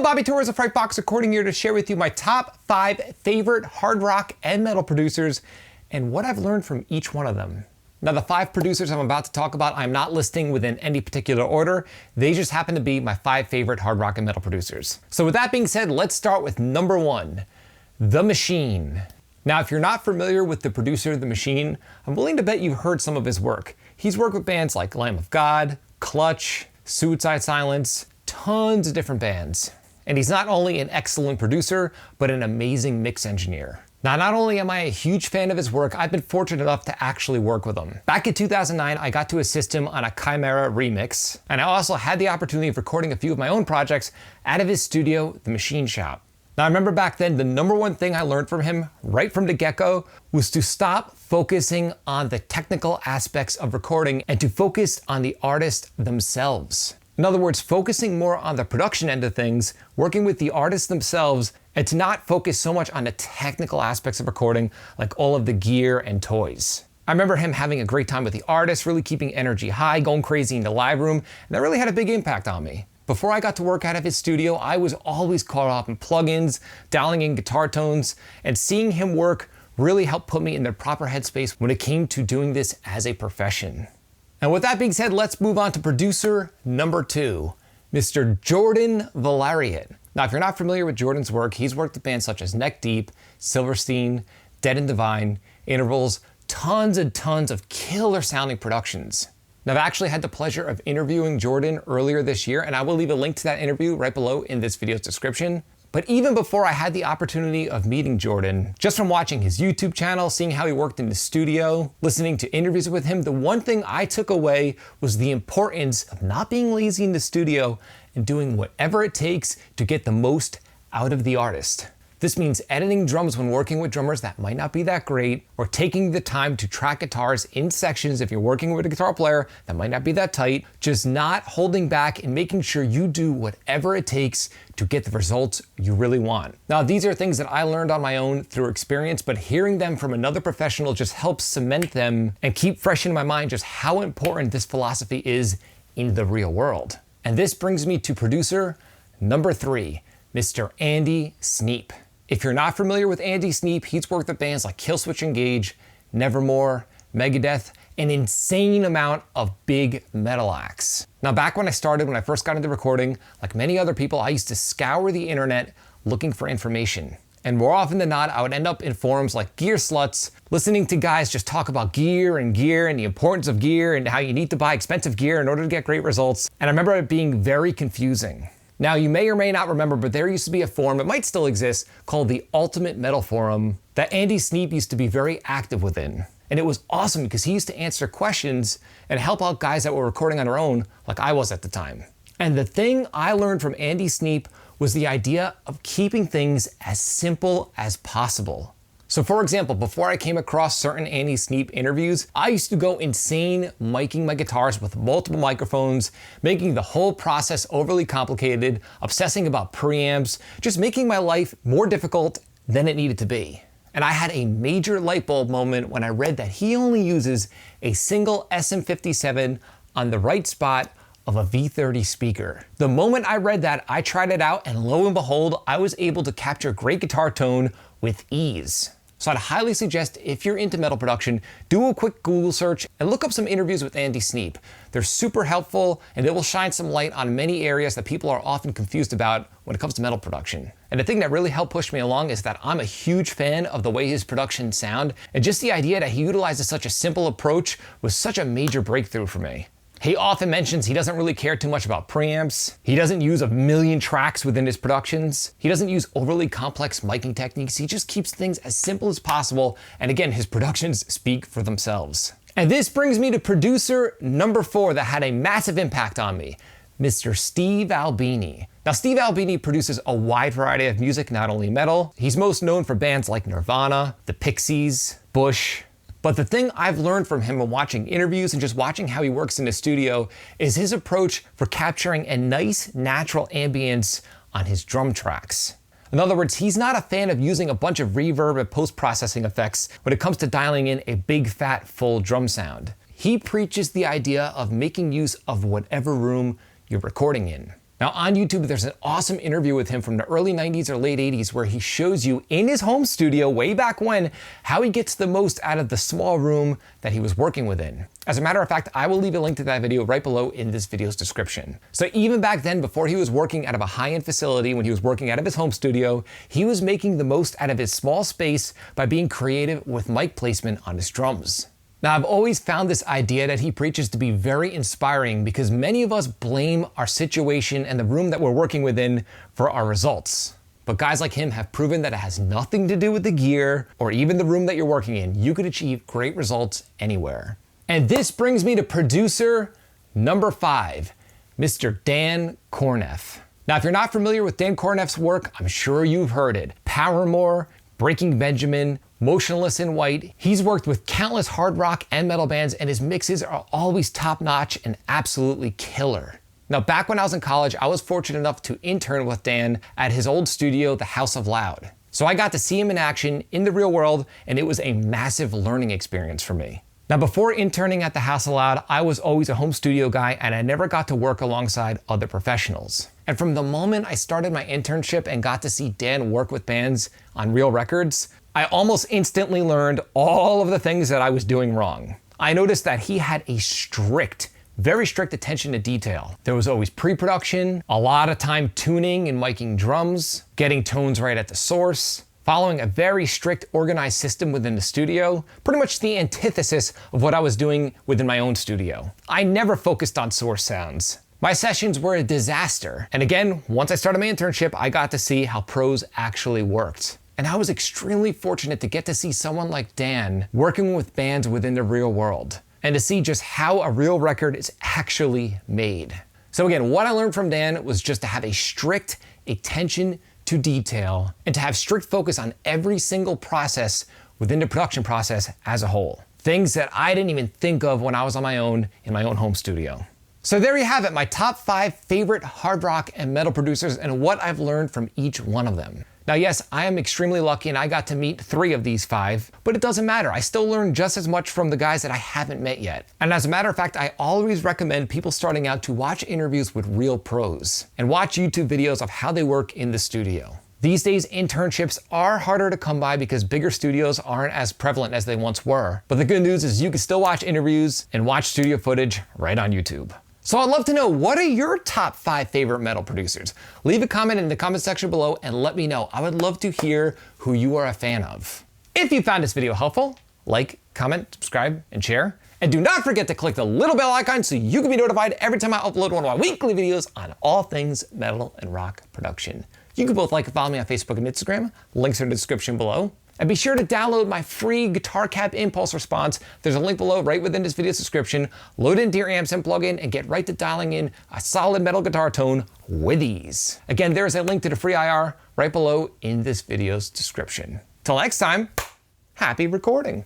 Bobby Torres of Frightbox, recording here to share with you my top 5 favorite hard rock and metal producers and what I've learned from each one of them. Now, the 5 producers I'm about to talk about, I'm not listing within any particular order. They just happen to be my 5 favorite hard rock and metal producers. So with that being said, let's start with number 1, The Machine. Now, if you're not familiar with the producer The Machine, I'm willing to bet you've heard some of his work. He's worked with bands like Lamb of God, Clutch, Suicide Silence, tons of different bands. And he's not only an excellent producer, but an amazing mix engineer. Now, not only am I a huge fan of his work, I've been fortunate enough to actually work with him. Back in 2009, I got to assist him on a Chimera remix, and I also had the opportunity of recording a few of my own projects out of his studio, The Machine Shop. Now, I remember back then, the number one thing I learned from him, right from the get-go, was to stop focusing on the technical aspects of recording and to focus on the artists themselves. In other words, focusing more on the production end of things, working with the artists themselves, and to not focus so much on the technical aspects of recording, like all of the gear and toys. I remember him having a great time with the artists, really keeping energy high, going crazy in the live room, and that really had a big impact on me. Before I got to work out of his studio, I was always caught up in plugins, dialing in guitar tones, and seeing him work really helped put me in the proper headspace when it came to doing this as a profession. And with that being said, let's move on to producer number 2, Mr. Jordan Valerian. Now, if you're not familiar with Jordan's work, he's worked with bands such as Neck Deep, Silverstein, Dead and Divine, Intervals, tons and tons of killer sounding productions. Now, I've actually had the pleasure of interviewing Jordan earlier this year, and I will leave a link to that interview right below in this video's description. But even before I had the opportunity of meeting Jordan, just from watching his YouTube channel, seeing how he worked in the studio, listening to interviews with him, the one thing I took away was the importance of not being lazy in the studio and doing whatever it takes to get the most out of the artist. This means editing drums when working with drummers that might not be that great, or taking the time to track guitars in sections if you're working with a guitar player that might not be that tight, just not holding back and making sure you do whatever it takes to get the results you really want. Now, these are things that I learned on my own through experience, but hearing them from another professional just helps cement them and keep fresh in my mind just how important this philosophy is in the real world. And this brings me to producer number 3, Mr. Andy Sneap. If you're not familiar with Andy Sneap, he's worked with bands like Killswitch Engage, Nevermore, Megadeth, an insane amount of big metal acts. Now, back when I first got into recording, like many other people, I used to scour the internet looking for information. And more often than not, I would end up in forums like Gear Sluts, listening to guys just talk about gear and the importance of gear and how you need to buy expensive gear in order to get great results. And I remember it being very confusing. Now, you may or may not remember, but there used to be a forum, it might still exist, called the Ultimate Metal Forum that Andy Sneap used to be very active within. And it was awesome because he used to answer questions and help out guys that were recording on their own, like I was at the time. And the thing I learned from Andy Sneap was the idea of keeping things as simple as possible. So for example, before I came across certain Andy Sneap interviews, I used to go insane miking my guitars with multiple microphones, making the whole process overly complicated, obsessing about preamps, just making my life more difficult than it needed to be. And I had a major light bulb moment when I read that he only uses a single SM57 on the right spot of a V30 speaker. The moment I read that, I tried it out, and lo and behold, I was able to capture great guitar tone with ease. So I'd highly suggest, if you're into metal production, do a quick Google search and look up some interviews with Andy Sneap. They're super helpful, and it will shine some light on many areas that people are often confused about when it comes to metal production. And the thing that really helped push me along is that I'm a huge fan of the way his productions sound, and just the idea that he utilizes such a simple approach was such a major breakthrough for me. He often mentions he doesn't really care too much about preamps. He doesn't use a million tracks within his productions. He doesn't use overly complex miking techniques. He just keeps things as simple as possible. And again, his productions speak for themselves. And this brings me to producer number 4 that had a massive impact on me, Mr. Steve Albini. Now, Steve Albini produces a wide variety of music, not only metal. He's most known for bands like Nirvana, the Pixies, Bush. But the thing I've learned from him when watching interviews and just watching how he works in the studio is his approach for capturing a nice natural ambience on his drum tracks. In other words, he's not a fan of using a bunch of reverb and post-processing effects when it comes to dialing in a big, fat, full drum sound. He preaches the idea of making use of whatever room you're recording in. Now on YouTube, there's an awesome interview with him from the early 90s or late 80s where he shows you in his home studio way back when how he gets the most out of the small room that he was working within. As a matter of fact, I will leave a link to that video right below in this video's description. So even back then, before he was working out of a high-end facility, when he was working out of his home studio, he was making the most out of his small space by being creative with mic placement on his drums. Now, I've always found this idea that he preaches to be very inspiring because many of us blame our situation and the room that we're working within for our results. But guys like him have proven that it has nothing to do with the gear or even the room that you're working in. You could achieve great results anywhere. And this brings me to producer number 5, Mr. Dan Korneth. Now, if you're not familiar with Dan Korneth's work, I'm sure you've heard it. Paramore, Breaking Benjamin, Motionless in White. He's worked with countless hard rock and metal bands, and his mixes are always top-notch and absolutely killer. Now, back when I was in college, I was fortunate enough to intern with Dan at his old studio, the House of Loud. So I got to see him in action in the real world, and it was a massive learning experience for me. Now, before interning at the House of Loud, I was always a home studio guy, and I never got to work alongside other professionals. And from the moment I started my internship and got to see Dan work with bands on real records, I almost instantly learned all of the things that I was doing wrong. I noticed that he had a very strict attention to detail. There was always pre-production, a lot of time tuning and miking drums, getting tones right at the source, following a very strict organized system within the studio, pretty much the antithesis of what I was doing within my own studio. I never focused on source sounds. My sessions were a disaster. And again, once I started my internship, I got to see how pros actually worked. And I was extremely fortunate to get to see someone like Dan working with bands within the real world and to see just how a real record is actually made. So again, what I learned from Dan was just to have a strict attention to detail and to have strict focus on every single process within the production process as a whole. Things that I didn't even think of when I was on my own in my own home studio. So there you have it, my top 5 favorite hard rock and metal producers and what I've learned from each one of them. Now, yes, I am extremely lucky and I got to meet 3 of these 5, but it doesn't matter. I still learn just as much from the guys that I haven't met yet. And as a matter of fact, I always recommend people starting out to watch interviews with real pros and watch YouTube videos of how they work in the studio. These days, internships are harder to come by because bigger studios aren't as prevalent as they once were. But the good news is you can still watch interviews and watch studio footage right on YouTube. So I'd love to know, what are your top 5 favorite metal producers? Leave a comment in the comment section below and let me know. I would love to hear who you are a fan of. If you found this video helpful, like, comment, subscribe, and share. And do not forget to click the little bell icon so you can be notified every time I upload one of my weekly videos on all things metal and rock production. You can both like and follow me on Facebook and Instagram. Links are in the description below. And be sure to download my free guitar cap impulse response. There's a link below right within this video's description. Load it into your amp sim plugin and get right to dialing in a solid metal guitar tone with ease. Again, there's a link to the free IR right below in this video's description. Till next time, happy recording.